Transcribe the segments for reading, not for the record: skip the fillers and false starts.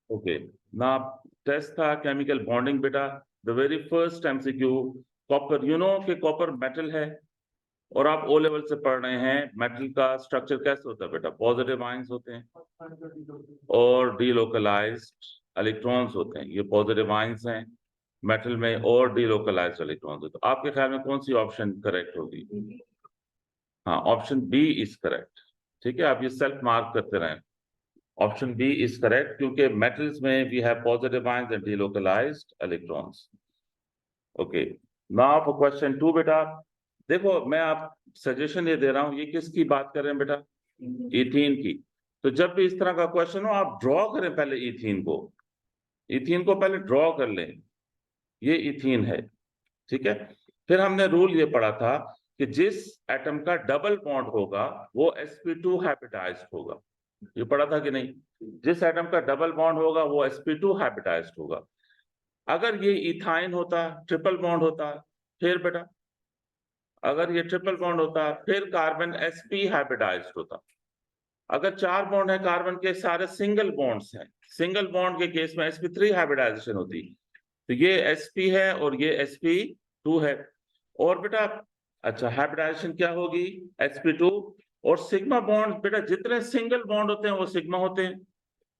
Okay ना, test था chemical bonding बेटा। The very first MCQ, copper, you know कि कॉपर मेटल है और आप ओ लेवल से पढ़ रहे हैं मेटल का स्ट्रक्चर कैसे होता है बेटा, पॉजिटिव आयंस होते हैं और डीलोकलाइज्ड इलेक्ट्रॉन्स होते हैं, ये पॉजिटिव आयंस हैं मेटल में और डीलोकलाइज्ड इलेक्ट्रॉन्स होते हैं। तो आपके ख्याल में कौन सी ऑप्शन करेक्ट होगी? हाँ, ऑप्शन बी इज करेक्ट। ठीक है, आप ये सेल्फ मार्क करते रहें। ऑप्शन बी इज करेक्ट क्योंकि मेटल्स में we have positive ions and delocalised electrons. Okay, now for question 2 बेटा। देखो मैं आप सजेशन ये दे रहा हूं, ये किसकी बात कर रहे हैं बेटा? इथीन की। तो जब भी इस तरह का क्वेश्चन हो आप ड्रॉ करें पहले इथीन को, इथीन को पहले ड्रॉ कर लें। ये इथीन है, ठीक है। फिर हमने रूल ये पढ़ा था कि जिस एटम का डबल बॉन्ड होगा वो sp2 हाइब्रिडाइज्ड होगा। ये पढ़ा था कि नहीं? जिस एटम का डबल बॉन्ड होगा वो sp2 हाइब्रिडाइज्ड होगा। अगर ये इथाइन होता, ट्रिपल बॉन्ड होता, फिर बेटा अगर ये ट्रिपल बॉन्ड होता फिर कार्बन sp हाइब्रिडाइज्ड होता। अगर 4 बॉन्ड है कार्बन के, सारे सिंगल बॉन्ड्स हैं, सिंगल बॉन्ड के केस में sp3 हाइब्रिडाइजेशन होती। तो ये sp है और ये sp2 है। और बेटा अच्छा, हाइब्रिडाइजेशन क्या होगी? sp2। और सिग्मा बॉन्ड बेटा जितने सिंगल बॉन्ड होते हैं वो सिग्मा होते हैं।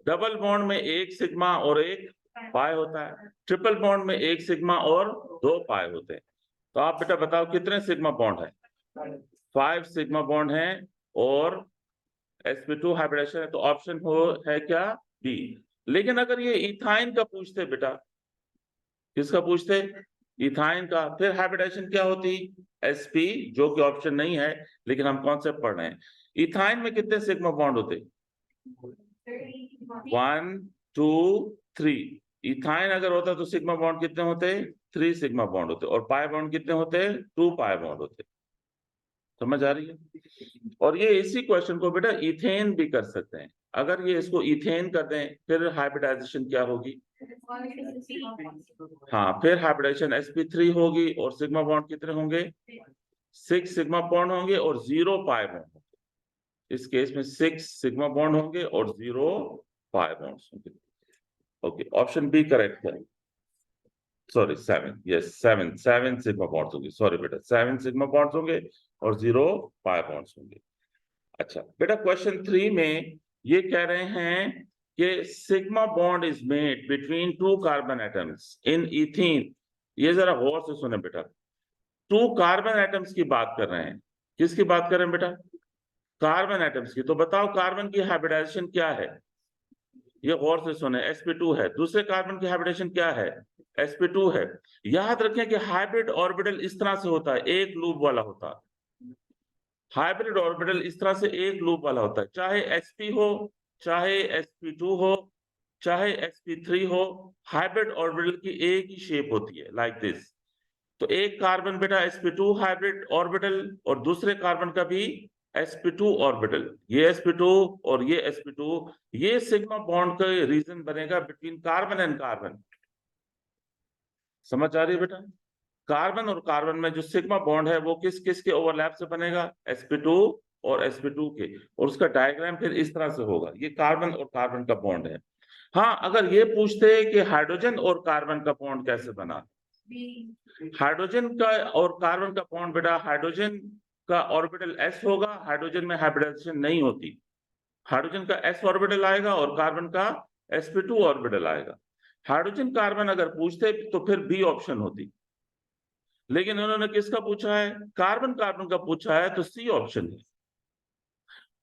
डबल बॉन्ड में एक सिग्मा और एक पाई होता है, ट्रिपल बॉन्ड में एक सिग्मा और 2 पाई होते हैं। तो आप बेटा बताओ कितने सिग्मा बॉन्ड है? 5 सिग्मा बॉन्ड है और sp2 हाइब्रिडेशन है। तो ऑप्शन हो है क्या? बी। लेकिन अगर ये इथाइन का पूछते बेटा, किसका पूछते? इथाइन का, फिर हाइब्रिडेशन क्या होती? sp, जो कि ऑप्शन नहीं है लेकिन हम कॉन्सेप्ट पढ़ रहे हैं। इथाइन में कितने सिग्मा बॉन्ड होते? 1 2 3। इथाइन अगर होता तो सिग्मा बॉन्ड कितने होते? 3 सिग्मा बॉन्ड होते। और पाई बॉन्ड कितने होते? 2 पाई बॉन्ड होते। समझ आ रही है? और ये इसी क्वेश्चन को बेटा इथेन भी कर सकते हैं। अगर ये इसको इथेन कर दें फिर हाइब्रिडाइजेशन क्या होगी? हाँ, फिर हाइब्रिडाइजेशन sp3 होगी और सिग्मा बॉन्ड कितने होंगे? 6 सिग्मा बॉन्ड होंगे और 0 पाई बॉन्ड होंगे। इस केस में 6 सिग्मा बॉन्ड होंगे और 0 पाई बॉन्ड होंगे। ओके, ऑप्शन बी करेक्ट है। सॉरी 7, यस 7 सिग्मा बॉन्ड्स होंगे। सॉरी बेटा, 7 सिग्मा बॉन्ड्स होंगे और 0 पाई बॉन्ड्स होंगे। अच्छा बेटा, क्वेश्चन 3 में ये कह रहे हैं कि sigma bond is made between 2 carbon atoms in ethene. ये जरा गौर से सुने बेटा, 2 कार्बन एटम्स की बात कर रहे हैं। किसकी बात कर रहे हैं बेटा? कार्बन एटम्स की। तो बताओ कार्बन की हाइब्रिडाइजेशन क्या है? ये गौर से सुने, sp2 है। दूसरे कार्बन की हाइब्रिडेशन क्या है? sp2 है। याद रखें कि हाइब्रिड ऑर्बिटल इस तरह से होता है, एक लूप वाला होता है। हाइब्रिड ऑर्बिटल इस तरह से एक लूप वाला होता है, चाहे sp हो, चाहे sp2 हो, चाहे sp3 हो। हाइब्रिड ऑर्बिटल की एक ही शेप होती है, लाइक दिस। तो एक कार्बन बेटा sp2 हाइब्रिड ऑर्बिटल और दूसरे कार्बन का भी sp2 ऑर्बिटल। ये sp2 और ये sp2, ये सिग्मा बॉन्ड का रीजन बनेगा बिटवीन कार्बन एंड कार्बन। समझ आ रही है बेटा? कार्बन और कार्बन में जो सिग्मा बॉन्ड है वो किस किस के ओवरलैप से बनेगा? sp2 और sp2 के। और उसका डायग्राम फिर इस तरह से होगा, ये कार्बन और कार्बन का बॉन्ड है। हाँ, अगर ये पूछते कि हाइड्रोजन और कार्बन का बॉन्ड कैसे बना? हाइड्रोजन का और कार्बन का बॉन्ड बेटा, हाइड्रोजन का ऑर्बिटल s होगा, हाइड्रोजन में हाइब्रिडाइजेशन नहीं होती। हाइड्रोजन का s ऑर्बिटल आएगा और कार्बन का sp2 ऑर्बिटल आएगा। हाइड्रोजन कार्बन अगर पूछते तो फिर बी ऑप्शन होती, लेकिन उन्होंने किसका पूछा है? कार्बन कार्बन का पूछा है, तो सी ऑप्शन है।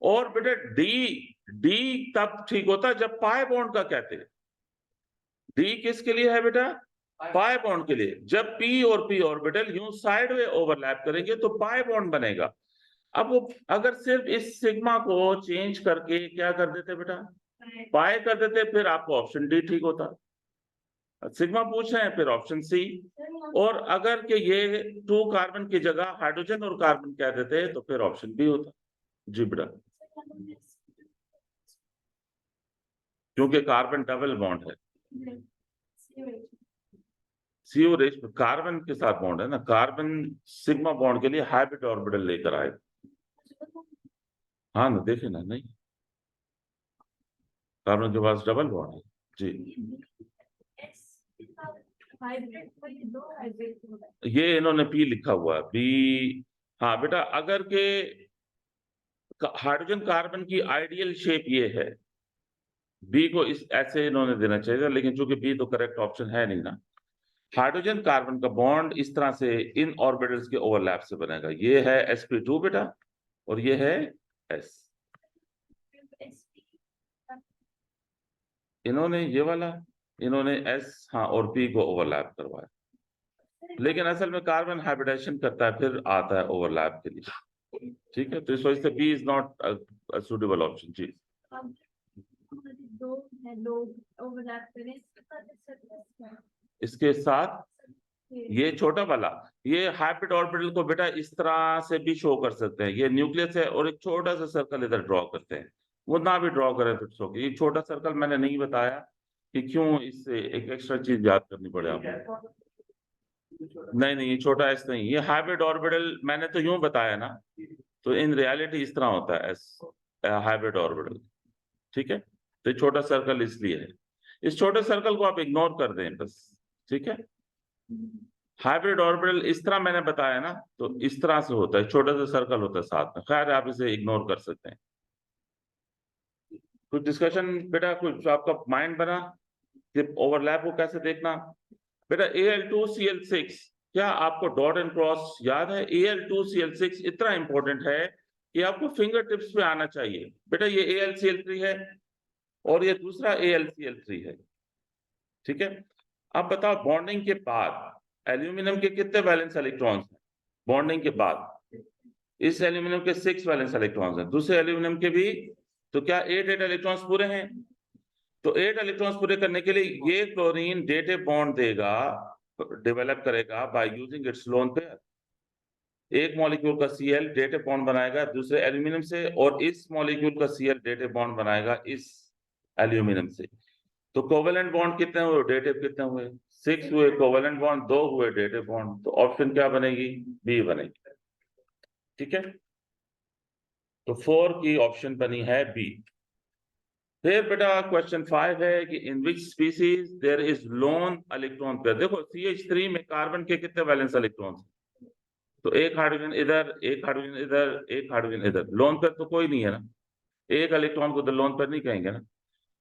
और बेटा डी, डी तब ठीक होता है जब पाई बॉन्ड का कहते हैं। डी किसके लिए है बेटा? पाई बॉन्ड के लिए। जब पी और पी ऑर्बिटल यूं साइडवे ओवरलैप करेंगे तो पाई बॉन्ड बनेगा। अब वो अगर सिर्फ इस सिग्मा को चेंज करके क्या कर देते बेटा? पाई कर देते, फिर आपको ऑप्शन डी ठीक होता। सिग्मा पूछ रहे हैं, फिर ऑप्शन सी। और अगर कि ये 2 कार्बन की जगह हाइड्रोजन और कार्बन कह देते तो फिर ऑप्शन बी होता। जी बेटा, क्योंकि कार्बन डबल बॉन्ड है। सीओ रेश कार्बन के साथ बॉन्ड है ना, कार्बन सिग्मा बॉन्ड के लिए हाइब्रिड ऑर्बिटल लेकर आए। हाँ ना, देखे ना, नहीं कार्बन के पास डबल बॉन्ड है। जी, हाइब्रिड ये इन्होंने पी लिखा हुआ है, बी। हाँ बेटा, अगर के हाइड्रोजन कार्बन की आइडियल शेप ये है, बी को इस ऐसे इन्होंने देना चाहिए, लेकिन चूंकि बी तो करेक्ट ऑप्शन है नहीं ना। हाइड्रोजन कार्बन का बॉन्ड इस तरह से इन ऑर्बिटल्स के ओवरलैप से बनेगा। ये है sp2 बेटा, और ये है s। इन्होंने ये वाला, इन्होंने s हाँ और p को ओवरलैप करवाया, लेकिन असल में कार्बन हाइब्रिडाइजेशन करता है फिर आता है ओवरलैप के लिए। ठीक है, तो इस वजह से B is not suitable option. जी, दो है, लोग ओवरलैप करें इसके साथ ये छोटा वाला, ये हाइब्रिड ऑर्बिटल को बेटा इस तरह से भी शो कर सकते हैं। ये न्यूक्लियस है और एक छोटा सा सर्कल इधर ड्रॉ करते हैं, वो ना भी ड्रॉ करें तो शो। ये छोटा सर्कल मैंने नहीं बताया कि क्यों, इससे एक एक्स्ट्रा चीज याद करनी पड़े आपको। नहीं नहीं, ये छोटा एस नहीं, ये हाइब्रिड ऑर्बिटल मैंने तो यूं बताया ना, तो इन रियलिटी इस तरह होता है एस हाइब्रिड ऑर्बिटल। ठीक है, तो ये छोटा सर्कल इसलिए है, इस छोटे सर्कल को आप इग्नोर कर दें बस। ठीक है, हाइब्रिड ऑर्बिटल इस तरह मैंने बताया ना, तो इस तरह से होता है, छोटा सा सर्कल होता है साथ में। खैर आप इसे इग्नोर कर सकते हैं। कुछ डिस्कशन बेटा, कुछ आपका माइंड बना कि ओवरलैप को कैसे देखना? बेटा Al2Cl6, क्या आपको डॉट एंड क्रॉस याद है? Al2Cl6 इतना इंपॉर्टेंट है कि आपको फिंगर टिप्स पे आना चाहिए। बेटा ये AlCl3 है और ये दूसरा AlCl3 है। ठीक है, अब बताओ बॉन्डिंग के बाद एल्यूमिनियम के कितने वैलेंस इलेक्ट्रॉन्स हैं? बॉन्डिंग के बाद इस एल्यूमिनियम के 6 वैलेंस इलेक्ट्रॉन्स हैं, दूसरे एल्यूमिनियम के भी। तो क्या 8 इलेक्ट्रॉन्स पूरे हैं? तो 8 इलेक्ट्रॉन्स पूरे करने के लिए ये क्लोरीन डेटिव बॉन्ड देगा, डेवलप करेगा by using its lone pair. एक मॉलिक्यूल का Cl डेटिव बॉन्ड बनाएगा दूसरे एल्यूमिनियम से, और इस मॉलिक्यूल का Cl डेटिव बॉन्ड बनाएगा इस एल्यूमिनियम से। तो कोवेलेंट बॉन्ड कितने हुए, डेटिव कितने हुए? 6 हुए कोवेलेंट बॉन्ड, 2 हुए डेटिव बॉन्ड। तो ऑप्शन क्या बनेगी? बी बनेगी। ठीक है, तो 4 की ऑप्शन बनी है बी। फिर बेटा क्वेश्चन 5 है कि in which species there is lone electron pair. देखो CH3 में कार्बन के कितने वैलेंस इलेक्ट्रॉन्स? तो एक हाइड्रोजन इधर, एक हाइड्रोजन इधर, एक हाइड्रोजन इधर, लोन पेयर तो कोई नहीं है ना, एक इलेक्ट्रॉन को तो लोन पेयर नहीं कहेंगे ना।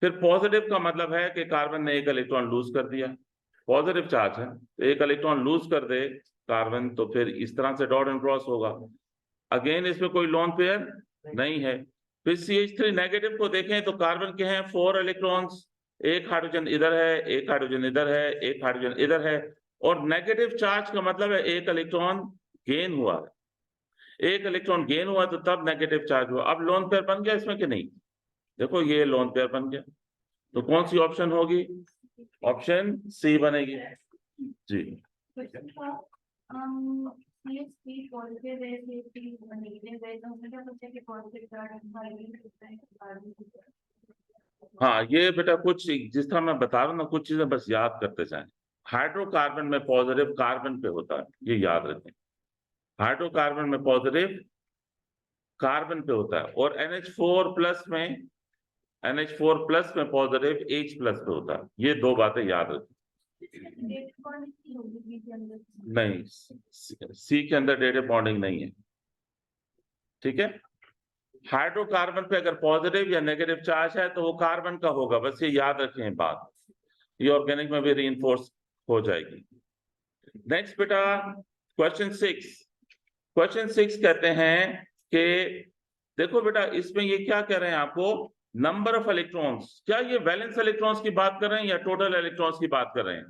फिर पॉजिटिव का मतलब है कि कार्बन ने एक इलेक्ट्रॉन लूज कर दिया, पॉजिटिव चार्ज है, तो एक इलेक्ट्रॉन लूज कर दे कार्बन, तो फिर इस तरह से डॉट एंड क्रॉस होगा। अगेन इसमें कोई लोन पेयर नहीं है। फिर CH3 नेगेटिव को देखें तो कार्बन के हैं 4 इलेक्ट्रॉन्स, एक हाइड्रोजन इधर है, एक हाइड्रोजन इधर है, एक हाइड्रोजन इधर है, और नेगेटिव चार्ज का मतलब है एक इलेक्ट्रॉन गेन हुआ है। एक इलेक्ट्रॉन गेन हुआ तो तब नेगेटिव चार्ज हुआ। अब लोन पेयर बन गया इसमें कि नहीं? देखो ये लोन पेयर बन गया, तो कौन सी ऑप्शन होगी? ऑप्शन सी बनेगी। जी, हाँ ये बेटा कुछ जिस तरह मैं बता रहा हूँ ना, कुछ चीजें बस याद करते जाएं। हाइड्रोकार्बन में पॉजिटिव कार्बन पे होता है, ये याद रखें। हाइड्रोकार्बन में पॉजिटिव कार्बन पे होता है, और NH4 प्लस में, NH4 प्लस में पॉजिटिव H प्लस पे होता है। ये दो बातें याद रखें। नहीं, सी के अंदर डेटिव बॉन्डिंग नहीं है। ठीक है, हाइड्रोकार्बन पे अगर पॉजिटिव या नेगेटिव चार्ज है तो वो कार्बन का होगा, बस ये याद रखें बात, ये ऑर्गेनिक में भी रीइंफोर्स हो जाएगी। नेक्स्ट बेटा क्वेश्चन 6। क्वेश्चन 6 कहते हैं कि देखो बेटा इसमें ये क्या कह रहे हैं आपको, नंबर ऑफ इलेक्ट्रॉन्स, क्या ये वैलेंस इलेक्ट्रॉन्स की बात कर रहे हैं या टोटल इलेक्ट्रॉन्स की बात कर रहे हैं?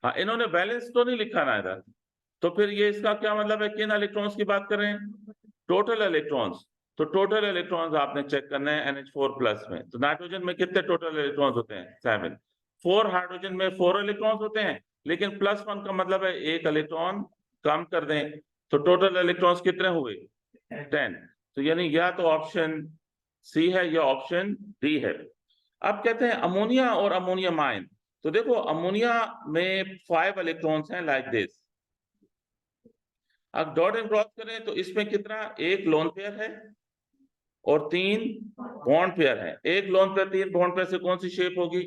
हाँ, इन्होंने बैलेंस तो नहीं लिखा ना इधर, तो फिर ये इसका क्या मतलब है, किन इलेक्ट्रॉन्स की बात कर रहे हैं? Total electrons. तो टोटल इलेक्ट्रॉन्स आपने चेक करना है NH4 प्लस में। तो नाइट्रोजन में कितने टोटल इलेक्ट्रॉन्स होते हैं? 7। 4 हाइड्रोजन में 4 इलेक्ट्रॉन्स होते हैं, लेकिन +1 का मतलब है एक इलेक्ट्रॉन कम कर दें, तो टोटल इलेक्ट्रॉन्स कितने हुए? 10। तो यानी या तो ऑप्शन सी है या ऑप्शन डी है। अब कहते हैं अमोनिया और अमोनियम आयन। तो देखो अमोनिया में 5 इलेक्ट्रॉन्स हैं लाइक दिस। अब डॉट एंड क्रॉस करें तो इसमें कितना, एक लोन पेयर है और 3 बॉन्ड पेयर हैं। एक लोन पेयर 3 बॉन्ड पेयर से कौन सी शेप होगी?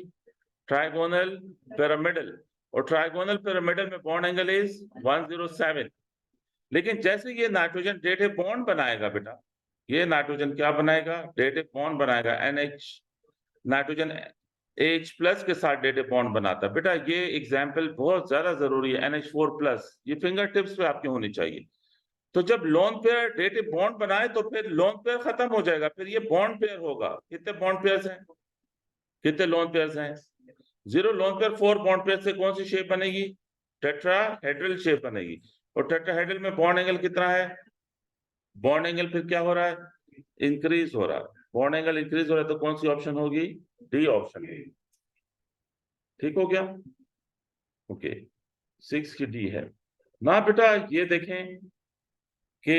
Trigonal pyramidal. और ट्राइगोनल पिरामिडल में बॉन्ड एंगल इज 107। लेकिन जैसे ये नाइट्रोजन डेटिव बॉन्ड बनाएगा बेटा, ये नाइट्रोजन क्या बनाएगा? डेटिव बॉन्ड बनाएगा। NH नाइट्रोजन H+ के साथ डेटिव बॉन्ड बनाता है। बेटा ये एग्जाम्पल बहुत ज्यादा जरूरी है। NH4+, ये फिंगर टिप्स पे आपकी होनी चाहिए। तो जब लोन पेयर डेटिव बॉन्ड बनाए तो फिर लोन पेयर खत्म हो जाएगा, फिर ये बॉन्ड पेयर होगा। कितने बॉन्ड पेयर्स हैं? कितने लोन पेयर्स हैं? 0 लोन पेयर। 4 बॉन्ड पेयर से कौन सी शेप बनेगी? टेट्राहेड्रल शेप बनेगी। और टेट्राहेड्रल में बॉन्ड एंगल कितना है? बॉन्ड एंगल फिर क्या हो रहा है? इंक्रीज हो रहा है। बॉन्ड एंगल इंक्रीज हो रहा है तो कौन सी ऑप्शन होगी? D option. ठीक हो गया? ओके, 6 की डी है ना। बेटा ये देखें कि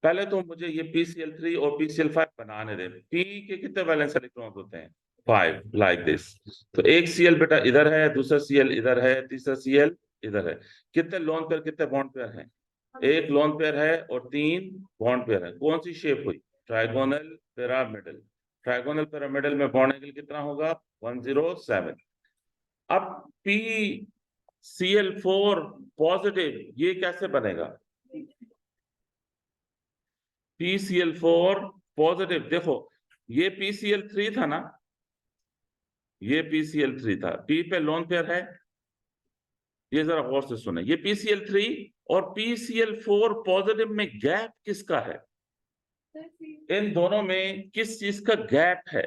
पहले तो मुझे ये PCl3 और PCl5 बनाने दें। P के कितने वैलेंस इलेक्ट्रॉन्स होते हैं? 5, लाइक दिस। तो एक Cl बेटा इधर है, दूसरा Cl इधर है, तीसरा Cl इधर है। कितने लोन पेयर, कितने बॉन्ड पेयर हैं? एक लोन पेयर है और 3 बॉन्ड पेयर है। कौन सी शेप हुई? Trigonal pyramidal. ट्राइगोनल पिरामिडल में बॉन्ड एंगल कितना होगा? 107। अब PCl4 पॉजिटिव ये कैसे बनेगा? PCl4 पॉजिटिव, देखो ये PCl3 था ना, ये PCl3 था। P पे लोन पेयर है, ये जरा गौर से सुने। ये PCl3 और PCl4 पॉजिटिव में गैप किसका है? इन दोनों में किस चीज का गैप है?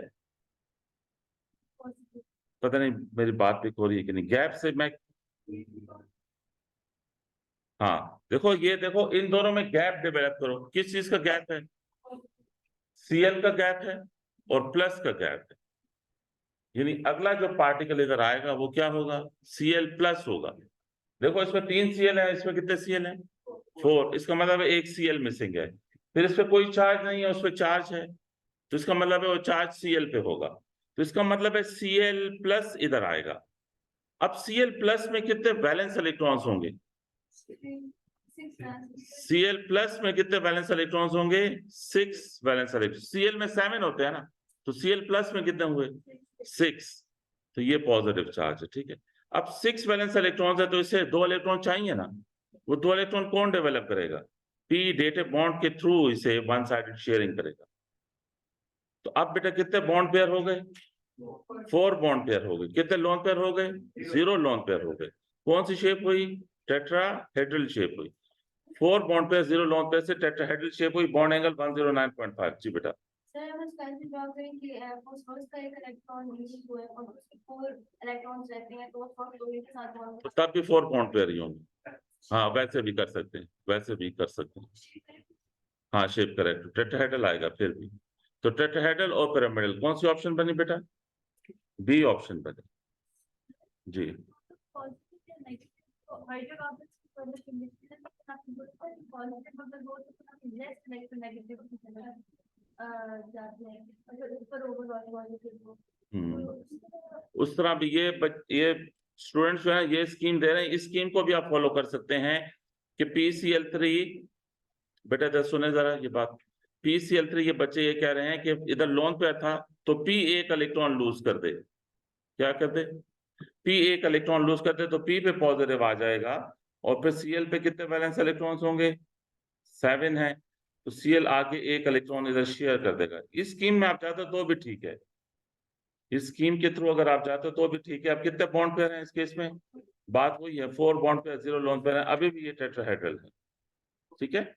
पता नहीं मेरी बात पिक हो रही है कि नहीं। गैप से मैं, हाँ देखो, ये देखो इन दोनों में गैप डेवलप करो। किस चीज का गैप है? Cl का गैप है और प्लस का गैप है। यानी अगला जो पार्टिकल इधर आएगा वो क्या होगा? Cl+ होगा। देखो इसमें 3 Cl है, इसमें कितने Cl है? 4। इसका मतलब है एक Cl मिसिंग है। फिर इस पे कोई चार्ज नहीं है, उस पर चार्ज है, तो इसका मतलब है वो चार्ज Cl पे होगा। तो इसका मतलब है Cl+ इधर आएगा। अब Cl+ में कितने वैलेंस इलेक्ट्रॉन्स होंगे? Cl+ में कितने वैलेंस इलेक्ट्रॉन्स होंगे? 6 वैलेंस इलेक्ट्रॉन। Cl में 7 होते हैं ना, तो Cl+ में कितने हुए? 6। तो ये पॉजिटिव चार्ज है, ठीक है। अब 6 वैलेंस इलेक्ट्रॉन्स है तो इसे 2 इलेक्ट्रॉन चाहिए ना। वो 2 इलेक्ट्रॉन कौन डेवलप करेगा? P डेटिव बॉन्ड के थ्रू इसे वन साइडेड शेयरिंग करेगा। तो अब बेटा कितने बॉन्ड पेयर हो गए? 4 बॉन्ड पेयर हो गए। कितने लोन पेयर हो गए? 0 लोन पेयर हो गए। कौन सी शेप हुई? टेट्राहेड्रल शेप हुई। 4 बॉन्ड पेयर 0 लोन पेयर से टेट्राहेड्रल शेप हुई। Bond angle 109.5। जी बेटा। सर हम कैसे ड्रॉ करें कि फॉस्फोरस का एक इलेक्ट्रॉन रिलीज हुआ है और उसके 4 इलेक्ट्रॉन्स रहते हैं, तो वो क्लोरीन के साथ बॉन्ड तो तब भी 4 बॉन्ड पेयर ही होंगे। हाँ वैसे भी कर सकते हैं, वैसे भी कर सकते हैं। हाँ शेप करेक्ट, टेट्राहेड्रल आएगा फिर भी। तो टेट्राहेड्रल और पिरामिडल, कौन सी ऑप्शन बनी बेटा? बी ऑप्शन बनी। जी पॉजिटिव या नेगेटिव हाइड्रोकार्बन्स की पॉजिटिव पॉजिटिव अगर हो तो काफी लेस इलेक्ट्रोनेगेटिविटी जाते हैं, अगर ऊपर ओवरऑल पॉजिटिव हो। उस तरह भी ये स्टूडेंट्स जो है ये स्कीम दे रहे हैं। इस स्कीम को भी आप फॉलो कर सकते हैं कि PCl3, बेटा इधर सुने जरा ये बात। PCl3 ये बच्चे ये कह रहे हैं कि इधर लोन पेयर था तो P एक इलेक्ट्रॉन लूज कर दे। क्या कर दे? P एक इलेक्ट्रॉन लूज कर दे तो P पे पॉजिटिव आ जाएगा। और फिर Cl पे कितने वैलेंस इलेक्ट्रॉन्स होंगे? 7 है। तो Cl आके एक इलेक्ट्रॉन इधर शेयर कर देगा। इस स्कीम में आप चाहते हो तो भी ठीक है, इस स्कीम के थ्रू अगर आप जाते हो तो भी ठीक है। अब कितने बॉन्ड पेयर हैं इस केस में? बात वही है, 4 बॉन्ड पेयर 0 लोन पेयर है। अभी भी ये टेट्राहेड्रल है, ठीक है।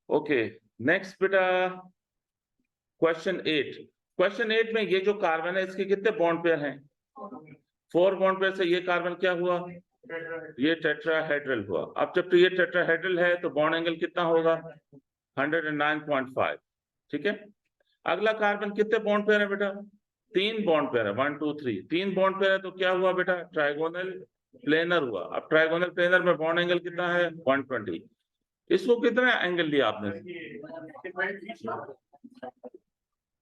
ओके नेक्स्ट बेटा क्वेश्चन 8। क्वेश्चन 8 में ये जो कार्बन है इसके कितने बॉन्ड पेयर हैं? 4 बॉन्ड पेयर से ये कार्बन क्या हुआ? ये टेट्राहेड्रल हुआ। अब जब तो ये टेट्राहेड्रल है तो बॉन्ड एंगल कितना होगा? 109.5, ठीक है। अगला कार्बन कितने बॉन्ड पेयर है बेटा? 3 बॉन्ड पेयर है, 1 2 3। 3 बॉन्ड पेयर है तो क्या हुआ बेटा? ट्राइगोनल प्लेनर हुआ। अब ट्राइगोनल प्लेनर में बॉन्ड एंगल कितना है? 120। इसको कितना एंगल लिया आपने?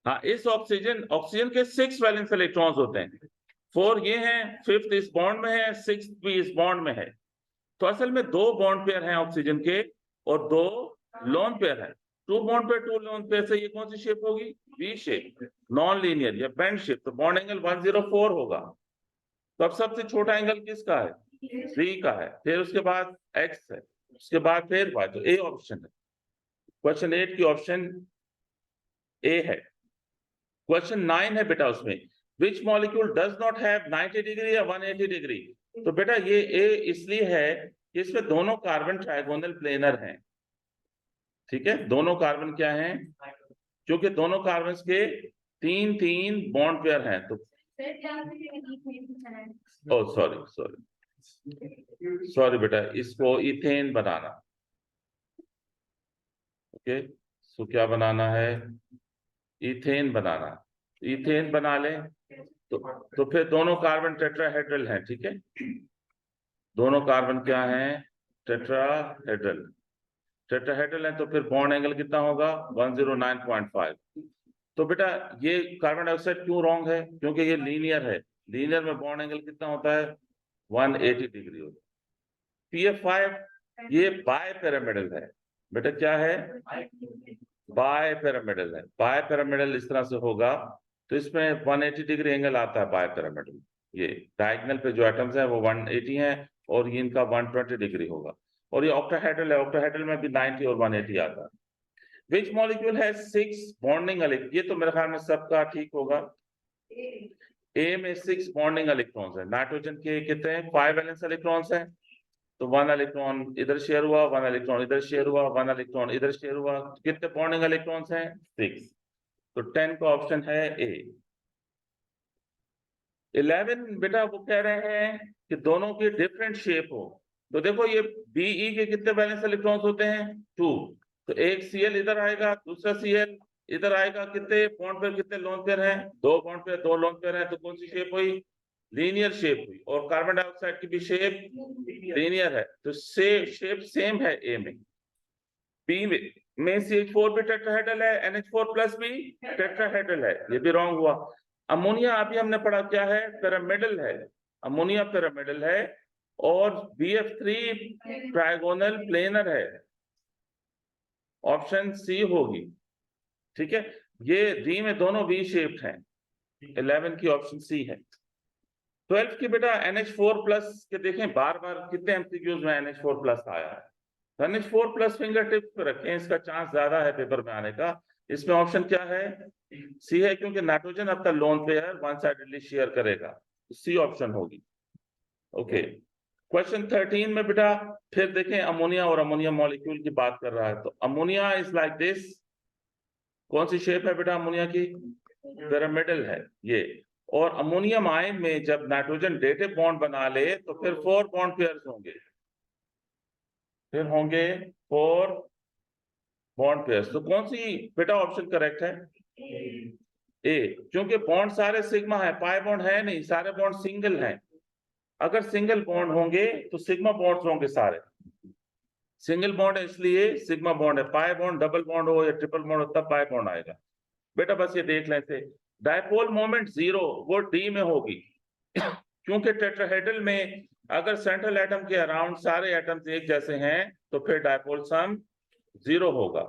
हाँ इस ऑक्सीजन के 6 वैलेंस इलेक्ट्रॉन्स होते हैं। 4 ये हैं, 5th इस बॉन्ड में है, 6th भी इस बॉन्ड में है। तो असल में 2 बॉन्ड पेयर हैं ऑक्सीजन के और 2 लोन पेयर हैं। टू बॉन्ड पे टू लोन पेयर से ये कौन सी शेप होगी? वी शेप, नॉन लीनियर या बेंड शेप, तो बॉन्ड एंगल 104 होगा। तो अब सबसे छोटा एंगल किसका है? 3 का है, फिर उसके बाद x है, उसके बाद फिर y, तो ए ऑप्शन है। क्वेश्चन 8 की ऑप्शन ए है। क्वेश्चन 9 है बेटा, उसमें which molecule does not have 90 degree या 180 डिग्री। तो बेटा ये ए इसलिए है कि इसमें दोनों कार्बन ट्राइगोनल प्लेनर हैं, ठीक है, दोनों कार्बन क्या हैं? क्योंकि दोनों कार्बन के 3 बॉन्ड पेयर हैं, तो ओ सॉरी बेटा, इसको इथेन बनाना। ओके, सो क्या बनाना है? इथेन बनाना। इथेन बना ले तो फिर दोनों कार्बन टेट्राहेड्रल हैं, ठीक है, दोनों कार्बन क्या हैं? टेट्राहेड्रल। टेट्राहेड्रल है तो फिर बॉन्ड एंगल कितना होगा? 109.5। तो बेटा ये कार्बन डाइऑक्साइड क्यों रॉन्ग है? क्योंकि ये लीनियर है, लीनियर में बॉन्ड एंगल कितना होता है? 180 डिग्री होता है। PF5 ये बाय पिरामिडल है बेटा, क्या है? बाय पिरामिडल है। बाय पिरामिडल इस तरह से होगा तो इसमें 180 डिग्री एंगल आता है बाय पिरामिडल। ये डायगोनल पे जो एटम्स हैं वो 180 हैं और ये इनका 120 डिग्री होगा। और ये ऑक्टाहेड्रल है, ऑक्टाहेड्रल में भी 90 और 180 आता है। Which molecule has 6 bonding electron? ये तो मेरे ख्याल में सबका ठीक होगा। ए में 6 बॉन्डिंग इलेक्ट्रॉन्स है। नाइट्रोजन के कितने हैं? 5 वैलेंस इलेक्ट्रॉन्स हैं, तो 1 इलेक्ट्रॉन इधर शेयर हुआ, 1 इलेक्ट्रॉन इधर शेयर हुआ, 1 इलेक्ट्रॉन इधर शेयर हुआ। कितने बॉन्डिंग इलेक्ट्रॉन्स हैं? 6। तो 10 का ऑप्शन है ए। 11 बेटा वो कह रहे हैं कि दोनों की डिफरेंट शेप हो। तो देखो ये बीई के कितने वैलेंस इलेक्ट्रॉन्स होते हैं? 2। तो एक Cl इधर आएगा, दूसरा Cl इधर आएगा। कितने बॉन्ड पेयर, कितने लोन पेयर हैं? 2 बॉन्ड पेयर, 2 लोन पेयर हैं, तो कौन सी शेप हुई? लीनियर शेप हुई। और कार्बन डाइऑक्साइड की भी शेप लीनियर है, तो शेप सेम है ए में। बी में CH4 भी टेट्राहेड्रल है, NH4 प्लस भी टेट्राहेड्रल है, ये भी रॉन्ग हुआ। अमोनिया अभी हमने पढ़ा क्या है? पिरामिडल है, अमोनिया पिरामिडल है और BF3 ट्राइगोनल प्लेनर है, ऑप्शन सी होगी, ठीक है। ये डी में दोनों वी शेप्ड हैं, 11 की ऑप्शन सी है। 12 की बेटा NH4 प्लस के देखें, बार बार कितने एमसीक्यूज में NH4 प्लस आया है। NH4 प्लस फिंगर टिप्स पे रखें, इसका चांस ज्यादा है पेपर में आने का। इसमें ऑप्शन क्या है? सी है, क्योंकि नाइट्रोजन अपना lone pair one sidedly share करेगा, सी ऑप्शन होगी। ओके, क्वेश्चन 13 में बेटा फिर देखें अमोनिया और अमोनिया मॉलिक्यूल की बात कर रहा है। तो अमोनिया इज लाइक दिस। कौन सी शेप है बेटा अमोनिया की? पिरामिडल है ये। और अमोनियम आयन में जब नाइट्रोजन डेटिव बॉन्ड बना ले तो फिर 4 बॉन्ड पेयर्स होंगे, फिर होंगे 4 बॉन्ड पेयर्स। तो कौन सी बेटा ऑप्शन करेक्ट है? ए, क्योंकि बॉन्ड सारे सिग्मा है, पाई बॉन्ड है नहीं, सारे बॉन्ड सिंगल हैं। अगर सिंगल बॉन्ड होंगे तो सिग्मा बॉन्ड्स होंगे सारे। सिंगल बॉन्ड है इसलिए सिग्मा बॉन्ड है, पाई बॉन्ड डबल बॉन्ड हो या ट्रिपल बॉन्ड हो तब पाई बॉन्ड आएगा। बेटा बस ये देख लेते, डायपोल मोमेंट 0 वो डी में होगी क्योंकि टेट्राहेड्रल में अगर सेंट्रल एटम के अराउंड सारे एटम्स एक जैसे हैं तो फिर डायपोल सम 0 होगा।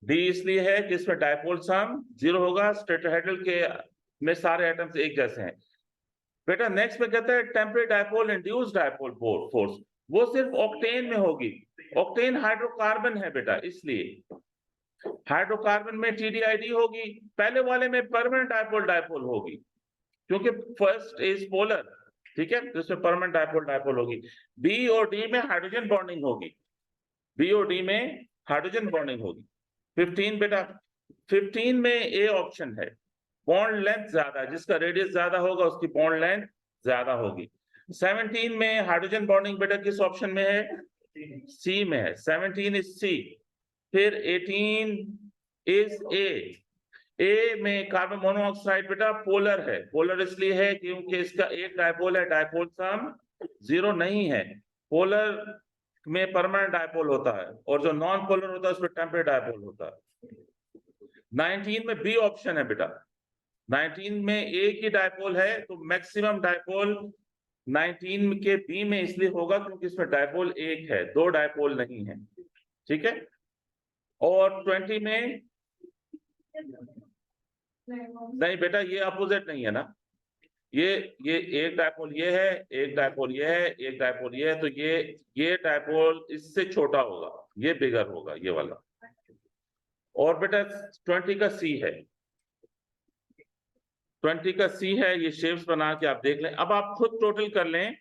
डी इसलिए है कि इसमें डायपोल सम 0 होगा, टेट्राहेड्रल के में सारे एटम्स एक जैसे हैं। बेटा नेक्स्ट में कहता है temporary dipole induced dipole force, वो सिर्फ ऑक्टेन में होगी। ऑक्टेन हाइड्रोकार्बन है बेटा, इसलिए हाइड्रोकार्बन में TDID होगी, पहले वाले में परमानेंट डायपोल होगी क्योंकि फर्स्ट इज पोलर, ठीक है, तो इसमें परमानेंट डायपोल होगी। बी और डी में हाइड्रोजन बॉन्डिंग होगी, बी और डी में हाइड्रोजन बॉन्डिंग होगी। 15 बेटा, 15 में ए ऑप्शन है, बॉन्ड लेंथ ज्यादा है, जिसका रेडियस ज्यादा होगा उसकी बॉन्ड लेंथ ज्यादा होगी। 17 में हाइड्रोजन बॉन्डिंग बेटा किस ऑप्शन में है? सी में है, 17 इज सी। फिर 18 इज ए में कार्बन मोनोऑक्साइड बेटा पोलर है, पोलर इसलिए है क्योंकि इसका एक डायपोल है, डायपोल सम 0 नहीं है। पोलर में परमानेंट डायपोल होता है और जो नॉन पोलर होता है उसमें टेम्परेरी डायपोल होता है। 19 में बी ऑप्शन है बेटा, 19 में ए की डायपोल है तो मैक्सिमम डायपोल 19 के बी में इसलिए होगा क्योंकि इसमें डायपोल एक है, 2 डायपोल नहीं है, ठीक है। और 20 में नहीं बेटा, ये अपोजिट नहीं है ना, ये एक डायपोल ये है, एक डायपोल ये है, एक डायपोल ये है, तो ये डायपोल इससे छोटा होगा, ये बिगर होगा, ये वाला। और बेटा 20 का सी है, 20 का सी है, ये शेप्स बना के आप देख लें। अब आप खुद टोटल कर लें